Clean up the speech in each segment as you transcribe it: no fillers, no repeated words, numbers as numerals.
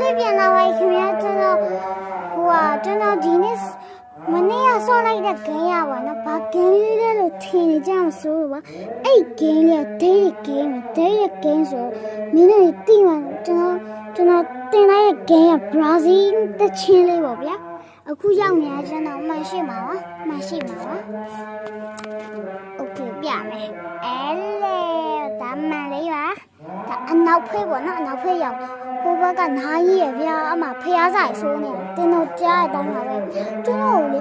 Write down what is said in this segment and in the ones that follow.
လေးပြန်လာပါခင်ဗျာကျွန်တော်ဒီနေ့မနေ့ကဆော့လိုက်တဲ့ဂိမ်းရပါနော်ဘာဂိမ်းလေးလဲလို့ထင်နေကြမစိုးဘူးပါအဲ့ဂိမ်းလေးကဒေးဂိမ်းဆိုမင်းတို့တိမှကျွန်တော်တင်လိုက်တဲ့ဂိမ်းကဘရာဇီးတချင်းလေးပေါ့ဗျာအခုရောက်နေတာကျွန်တော်မှန်ရှိမှာပါโอเคပြမယ်အဲ့လေဒါမှန်လေးပါဒါအနောက်ဖေးပေါ့နော်အနောက်ဖေးရောက်ဟိုဘက်ကနားကြီးရဗျာအမဖျားဆိုင်ဆိုးနေတင်တော့ကြားရတိုင်းပါပဲကျွန်တော်လေ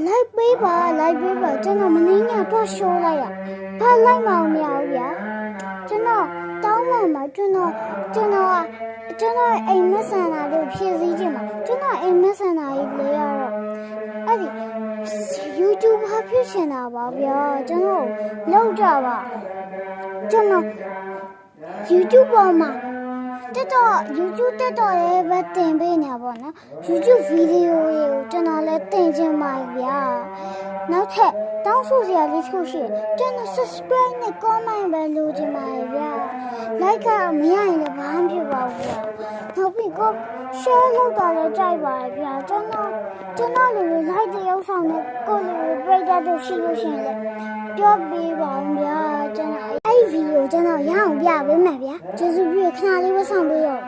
လိုက်ပေးပါကျွန်တော်မင်းကတော့ရှိုးလိုက်ရဘာလိုက်မအောင်မရဘူးဗျာကျွန်တော်တောင်းမှမှာကျွန်တော်အိမ်မဆန်တာလေးဖြည့်စည်းခြင်းမှာကျွန်တော်အိမ်မဆန်တာကြီးလေရတော့အဲ့ဒီ YouTube ဟာဖြစ်နေတာပါဗျာကျွန်တော်လောက်ကြပါကျွန်တော် YouTube ပေါ်မှာYouTube တက်တော့လည်းပဲတင်ပေးနေပါတော့ YouTube ဗီဒီယိုတွေကိုကျွန်တော်လည်းတင်ချင်ပါဗျာနောက်ထပ်တောင်းဆိုစရာလေးတစ်ခုရှိတယ်ကျွန်တော် subscribe နဲ့ comment ပဲလုပ်ချင်ပါဗျာ like ကမရရင်လည်းဘာမှမဖြစ်ပါဘူးဗျာနောက်ပြီးကို share လုပ်တာလည်းကြိုက်ပါဗျာကျွန်တော်လူတွေ like တယောက်ဆောင်နဲ့ကိုလူတွေပြတ်တော့ရှိလို့ရှိရင်လည်းပြောပေးပါဦးဗျာကျွန်တော်အဲ့ဒီဗီဒီယိုကျွန်တော်ရအောင်ပြပေးမယ်ဗျာကျေးဇူးပြုခဏလေးပဲဆောင်ပေးရော